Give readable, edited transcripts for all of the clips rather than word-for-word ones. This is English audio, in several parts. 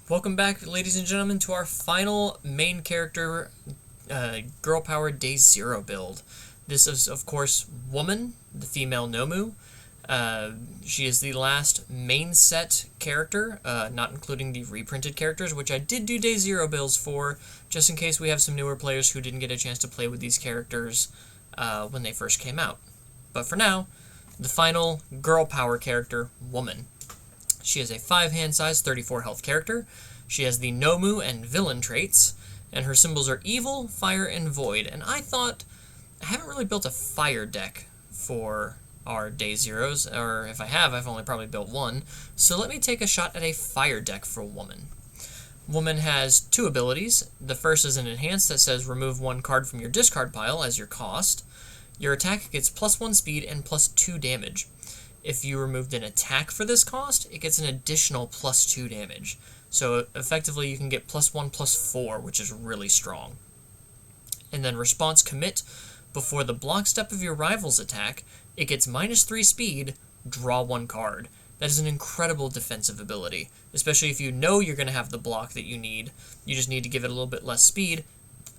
Welcome back, ladies and gentlemen, to our final main character, Girl Power Day Zero build. This is, of course, Woman, the female Nomu. She is the last main set character, not including the reprinted characters, which I did do Day Zero builds for, just in case we have some newer players who didn't get a chance to play with these characters when they first came out. But for now, the final Girl Power character, Woman. She is a 5 hand size, 34 health character. She has the Nomu and Villain traits, and her symbols are Evil, Fire, and Void. And I thought, I haven't really built a Fire deck for our Day Zeros, or if I have, I've only probably built one. So let me take a shot at a Fire deck for Woman. Woman has 2 abilities. The first is an Enhance that says remove 1 card from your discard pile as your cost. Your attack gets +1 speed and +2 damage. If you removed an attack for this cost, it gets an additional +2 damage. So effectively you can get +1/+4, which is really strong. And then response commit, before the block step of your rival's attack, it gets -3 speed, draw 1 card. That is an incredible defensive ability, especially if you know you're going to have the block that you need. You just need to give it a little bit less speed,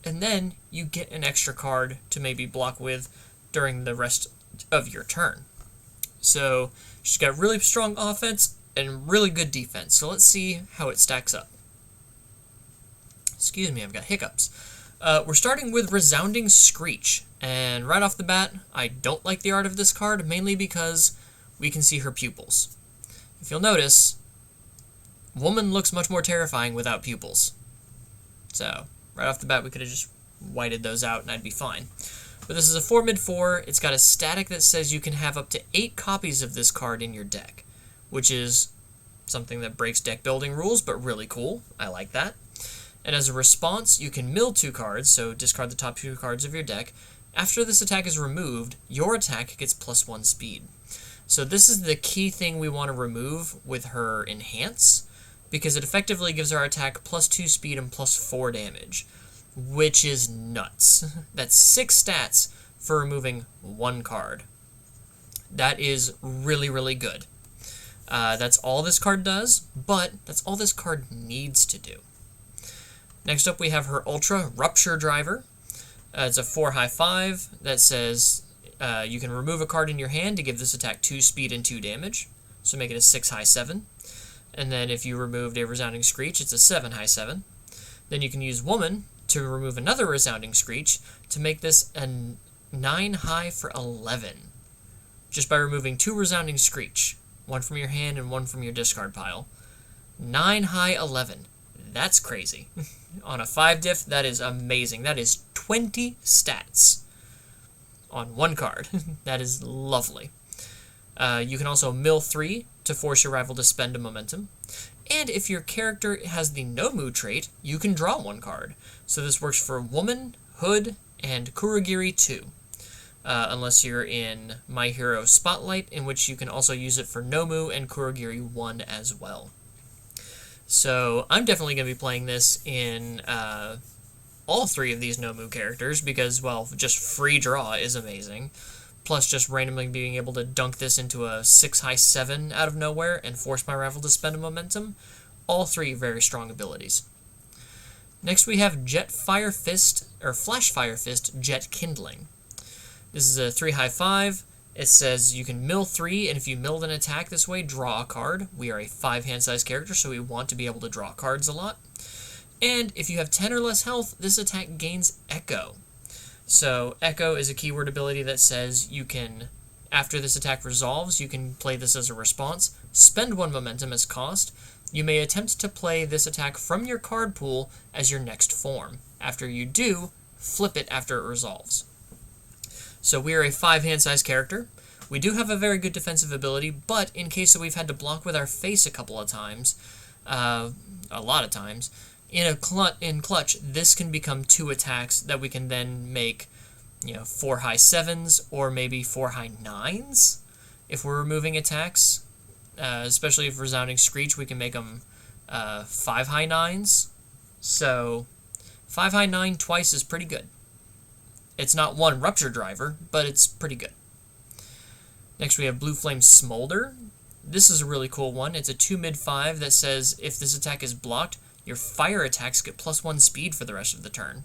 and then you get an extra card to maybe block with during the rest of your turn. So she's got really strong offense and really good defense. So let's see how it stacks up. Excuse me, I've got hiccups. We're starting with Resounding Screech. And right off the bat, I don't like the art of this card, mainly because we can see her pupils. If you'll notice, Woman looks much more terrifying without pupils. So right off the bat, we could have just whited those out and I'd be fine. But this is a 4 mid-4. It's got a static that says you can have up to 8 copies of this card in your deck, which is something that breaks deck building rules, but really cool. I like that. And as a response, you can mill 2 cards, so discard the top 2 cards of your deck. After this attack is removed, your attack gets +1 speed. So this is the key thing we want to remove with her Enhance, because it effectively gives our attack +2 speed and +4 damage. Which is nuts. That's 6 stats for removing 1 card. That is really, really good. That's all this card does, but that's all this card needs to do. Next up, we have her Ultra Rupture Driver. It's a 4 high 5 that says you can remove a card in your hand to give this attack 2 speed and 2 damage, so make it a 6 high 7. And then if you removed a Resounding Screech, it's a 7 high 7. Then you can use Woman to remove another Resounding Screech to make this a 9 high for 11. Just by removing 2 Resounding Screech, 1 from your hand and 1 from your discard pile. 9 high 11. That's crazy. On a 5 diff, that is amazing. That is 20 stats on 1 card. That is lovely. You can also mill 3 to force your rival to spend a momentum. And if your character has the Nomu trait, you can draw 1 card. So this works for Woman, Hood, and Kurogiri 2. Unless you're in My Hero Spotlight, in which you can also use it for Nomu and Kurogiri 1 as well. So I'm definitely going to be playing this in all 3 of these Nomu characters because, well, just free draw is amazing. Plus just randomly being able to dunk this into a 6 high 7 out of nowhere and force my rival to spend a momentum. All 3 very strong abilities. Next we have Jet Fire Fist, or Flash Fire Fist Jet Kindling. This is a 3 high 5. It says you can mill 3, and if you milled an attack this way, draw a card. We are a 5 hand size character, so we want to be able to draw cards a lot. And if you have 10 or less health, this attack gains Echo. So Echo is a keyword ability that says you can, after this attack resolves, you can play this as a response, spend 1 momentum as cost. You may attempt to play this attack from your card pool as your next form. After you do, flip it after it resolves. So we are a 5 hand size character. We do have a very good defensive ability, but in case that we've had to block with our face a couple of times, a lot of times, in clutch, this can become 2 attacks that we can then make, 4 high 7s or maybe 4 high 9s if we're removing attacks. Especially if Resounding Screech, we can make them 5 high 9s. So 5 high 9 twice is pretty good. It's not 1 Rupture Driver, but it's pretty good. Next we have Blue Flame Smolder. This is a really cool one. It's a 2 mid 5 that says if this attack is blocked, your fire attacks get +1 speed for the rest of the turn.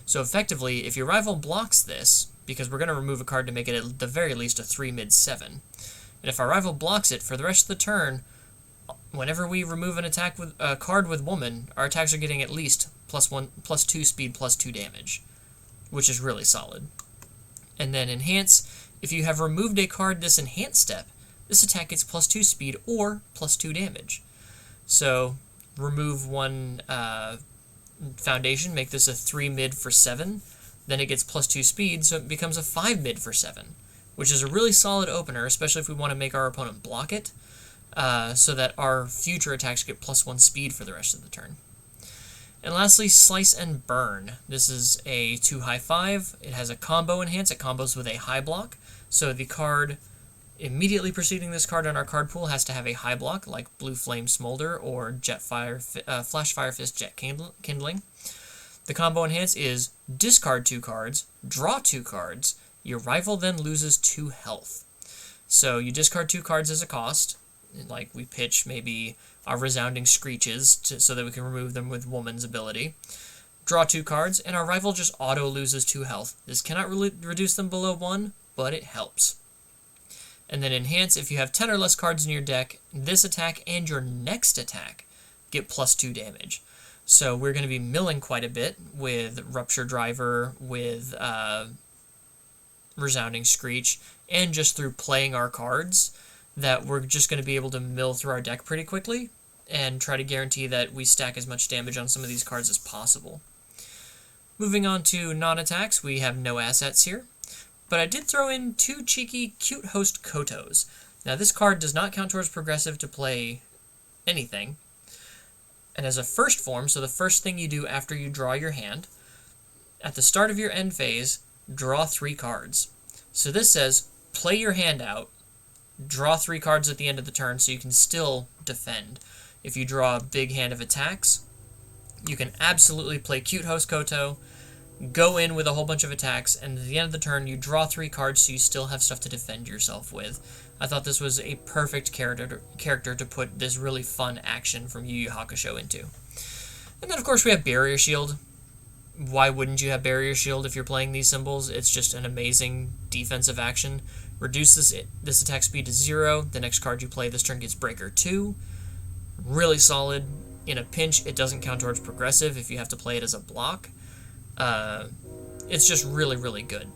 So effectively, if your rival blocks this, because we're going to remove a card to make it at the very least a 3 mid 7, and if our rival blocks it for the rest of the turn, whenever we remove an attack with a card with woman, our attacks are getting at least +2 speed, +2 damage, which is really solid. And then enhance, if you have removed a card this enhance step, this attack gets +2 speed or +2 damage. So remove one foundation, make this a 3 mid for 7, then it gets +2 speed, so it becomes a 5 mid for 7, which is a really solid opener, especially if we want to make our opponent block it, so that our future attacks get +1 speed for the rest of the turn. And lastly, Slice and Burn. This is a 2 high 5. It has a combo enhance. It combos with a high block. So the card immediately preceding this card on our card pool has to have a high block, like Blue Flame Smolder or Flash Fire Fist Jet Kindling. The combo enhance is discard 2 cards, draw 2 cards. Your rival then loses 2 health. So you discard 2 cards as a cost. Like we pitch maybe our Resounding Screeches so that we can remove them with Woman's ability. Draw 2 cards, and our rival just auto loses 2 health. This cannot really reduce them below 1, but it helps. And then enhance, if you have 10 or less cards in your deck, this attack and your next attack get +2 damage. So we're going to be milling quite a bit with Rupture Driver, with Resounding Screech, and just through playing our cards, that we're just going to be able to mill through our deck pretty quickly and try to guarantee that we stack as much damage on some of these cards as possible. Moving on to non-attacks, we have no assets here, but I did throw in 2 cheeky Cute Host Kotos. Now this card does not count towards progressive to play anything, and as a first form, so the first thing you do after you draw your hand, at the start of your end phase, draw 3 cards. So this says, play your hand out, draw 3 cards at the end of the turn so you can still defend. If you draw a big hand of attacks, you can absolutely play Cute Host Koto, go in with a whole bunch of attacks, and at the end of the turn you draw 3 cards so you still have stuff to defend yourself with. I thought this was a perfect character to put this really fun action from Yu Yu Hakusho into. And then of course we have Barrier Shield. Why wouldn't you have Barrier Shield if you're playing these symbols? It's just an amazing defensive action. Reduce this attack speed to 0. The next card you play this turn gets Breaker 2. Really solid. In a pinch, it doesn't count towards progressive if you have to play it as a block. It's just really, really good.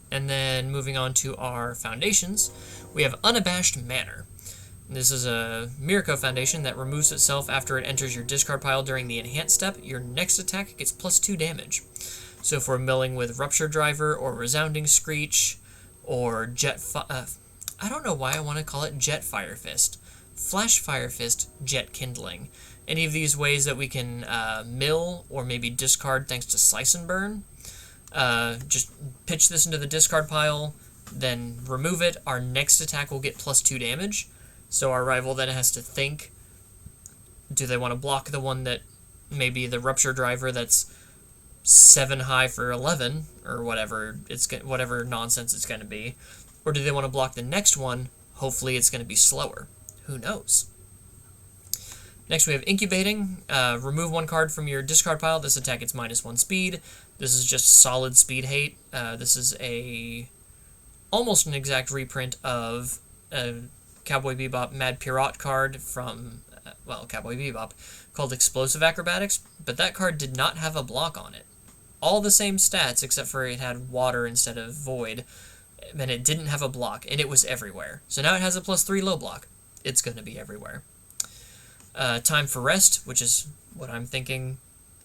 And then moving on to our foundations, we have Unabashed Manner. This is a Mirko foundation that removes itself after it enters your discard pile during the enhance step. Your next attack gets +2 damage. So if we're milling with Rupture Driver or Resounding Screech or I don't know why I want to call it Jet Fire Fist. Flash Fire Fist, Jet Kindling. Any of these ways that we can mill or maybe discard thanks to Slice and Burn. Just pitch this into the discard pile, then remove it. Our next attack will get +2 damage. So our rival then has to think, do they want to block the one that maybe the Rupture Driver that's 7 high for 11 or whatever whatever nonsense it's going to be, or do they want to block the next one? Hopefully it's going to be slower. Who knows? Next we have Incubating. Remove 1 card from your discard pile. This attack gets -1 speed. This is just solid speed hate. This is almost an exact reprint of Cowboy Bebop Mad Pirate card from, Cowboy Bebop, called Explosive Acrobatics, but that card did not have a block on it. All the same stats, except for it had water instead of void, and it didn't have a block, and it was everywhere. So now it has a +3 low block. It's going to be everywhere. Time for Rest, which is what I'm thinking,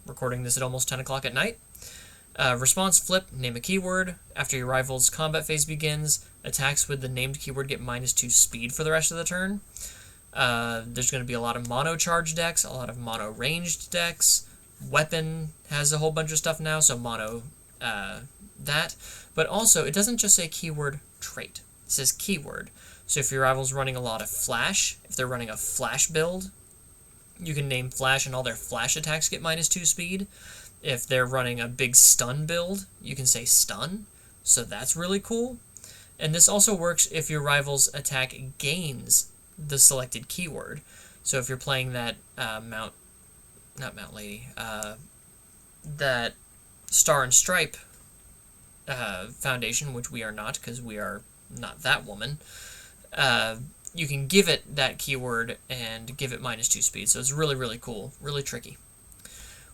recording this at almost 10 o'clock at night. Response Flip, name a keyword. After your rival's combat phase begins, attacks with the named keyword get -2 speed for the rest of the turn. There's going to be a lot of mono charge decks, a lot of mono ranged decks. Weapon has a whole bunch of stuff now, so mono that. But also, it doesn't just say keyword trait. It says keyword. So if your rival's running a lot of Flash, if they're running a Flash build, you can name Flash and all their Flash attacks get -2 speed. If they're running a big stun build, you can say stun. So that's really cool. And this also works if your rival's attack gains the selected keyword. So if you're playing that not Mount Lady, that Star and Stripe foundation, which we are not because we are not that woman, you can give it that keyword and give it -2 speed. So it's really, really cool, really tricky.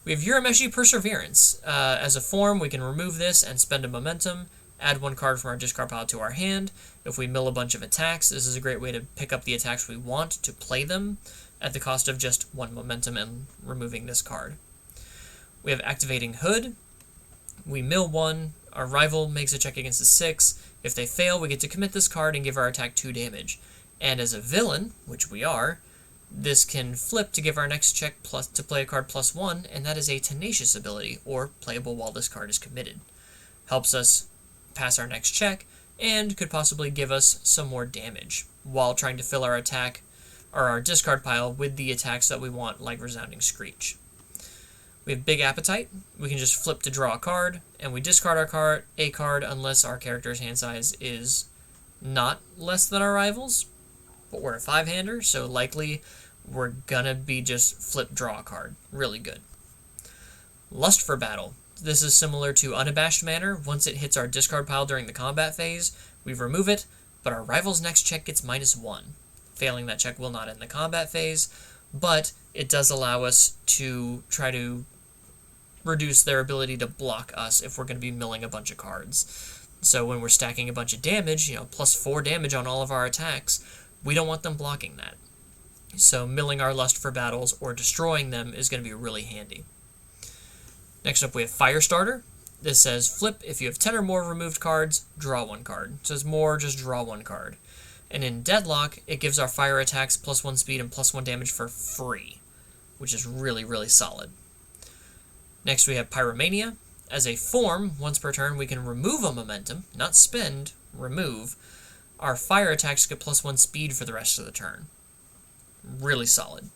We have Urameshi Perseverance. As a form, we can remove this and spend a momentum, add 1 card from our discard pile to our hand. If we mill a bunch of attacks, this is a great way to pick up the attacks we want to play them at the cost of just 1 momentum and removing this card. We have Activating Hood. We mill 1. Our rival makes a check against a 6. If they fail, we get to commit this card and give our attack 2 damage. And as a villain, which we are, this can flip to give our next check to play a card +1, and that is a Tenacious ability, or playable while this card is committed. Helps us pass our next check, and could possibly give us some more damage, while trying to fill our attack, or our discard pile, with the attacks that we want, like Resounding Screech. We have Big Appetite. We can just flip to draw a card, and we discard a card unless our character's hand size is not less than our rival's, but we're a 5-hander, so likely we're gonna be just flip draw a card. Really good. Lust for Battle. This is similar to Unabashed Manner. Once it hits our discard pile during the combat phase, we remove it, but our rival's next check gets -1. Failing that check will not end the combat phase, but it does allow us to try to reduce their ability to block us if we're going to be milling a bunch of cards. So when we're stacking a bunch of damage, +4 damage on all of our attacks, we don't want them blocking that. So milling our Lust for Battles or destroying them is going to be really handy. Next up we have Firestarter. This says flip if you have 10 or more removed cards, draw 1 card. It says more, just draw 1 card. And in Deadlock, it gives our fire attacks +1 speed and +1 damage for free, which is really, really solid. Next we have Pyromania. As a form, once per turn, we can remove a momentum, not spend, remove. Our fire attacks get +1 speed for the rest of the turn. Really solid.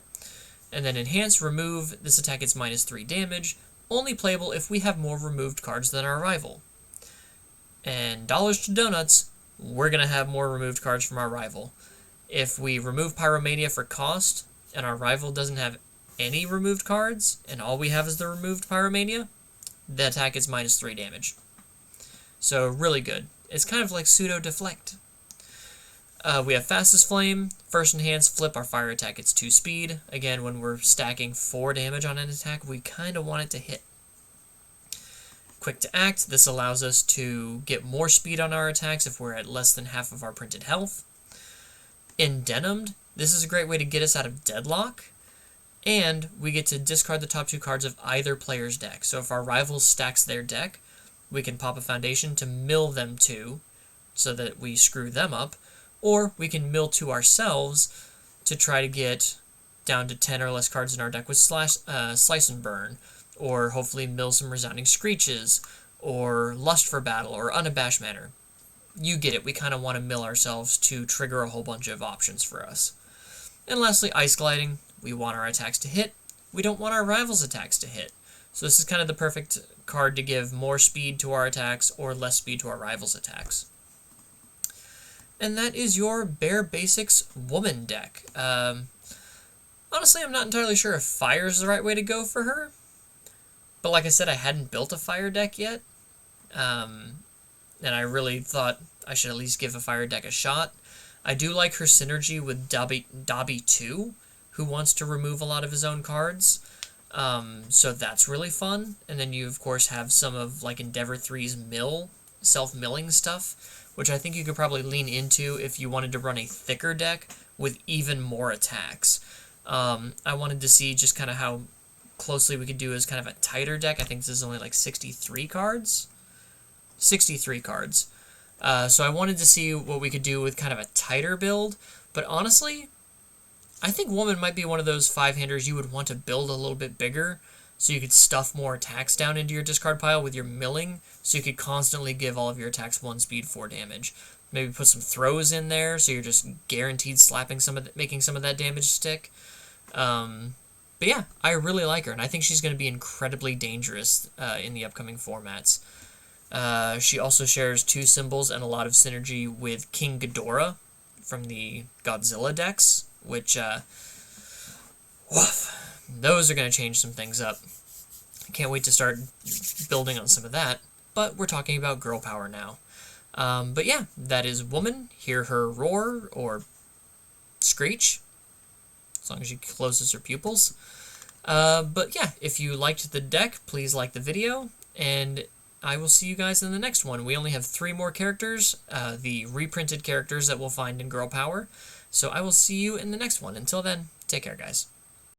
And then Enhance, remove. This attack gets -3 damage, only playable if we have more removed cards than our rival. And dollars to donuts, we're going to have more removed cards from our rival. If we remove Pyromania for cost, and our rival doesn't have any removed cards, and all we have is the removed Pyromania, the attack is -3 damage. So really good. It's kind of like pseudo deflect. We have Fastest Flame. First Enhance, flip, our fire attack gets 2 speed. Again, when we're stacking 4 damage on an attack, we kind of want it to hit. Quick to Act. This allows us to get more speed on our attacks if we're at less than half of our printed health. Endenimed. This is a great way to get us out of Deadlock. And we get to discard the top 2 cards of either player's deck. So if our rival stacks their deck, we can pop a Foundation to mill them 2 so that we screw them up. Or we can mill 2 ourselves to try to get down to 10 or less cards in our deck with Slice and Burn. Or hopefully mill some Resounding Screeches, or Lust for Battle, or Unabashed Manner. You get it, we kind of want to mill ourselves to trigger a whole bunch of options for us. And lastly, Ice Gliding. We want our attacks to hit. We don't want our rivals' attacks to hit. So this is kind of the perfect card to give more speed to our attacks or less speed to our rivals' attacks. And that is your Bare Basics Woman deck. Honestly, I'm not entirely sure if Fire is the right way to go for her. But like I said, I hadn't built a Fire deck yet. And I really thought I should at least give a Fire deck a shot. I do like her synergy with Dobby 2, who wants to remove a lot of his own cards. So that's really fun. And then you, of course, have some of like Endeavor 3's self-milling stuff, which I think you could probably lean into if you wanted to run a thicker deck with even more attacks. I wanted to see just kind of how closely we could do as kind of a tighter deck. I think this is only like 63 cards. 63 cards. So I wanted to see what we could do with kind of a tighter build. But honestly, I think Woman might be one of those 5-handers you would want to build a little bit bigger so you could stuff more attacks down into your discard pile with your milling, so you could constantly give all of your attacks 1 speed, 4 damage. Maybe put some throws in there so you're just guaranteed slapping making some of that damage stick. But yeah, I really like her, and I think she's going to be incredibly dangerous in the upcoming formats. She also shares 2 symbols and a lot of synergy with King Ghidorah from the Godzilla decks, which, woof, those are going to change some things up. I can't wait to start building on some of that, but we're talking about girl power now. But yeah, that is Woman. Hear her roar or screech, as long as she closes her pupils. But yeah, if you liked the deck, please like the video, and I will see you guys in the next one. We only have 3 more characters, the reprinted characters that we'll find in Girl Power, so I will see you in the next one. Until then, take care, guys.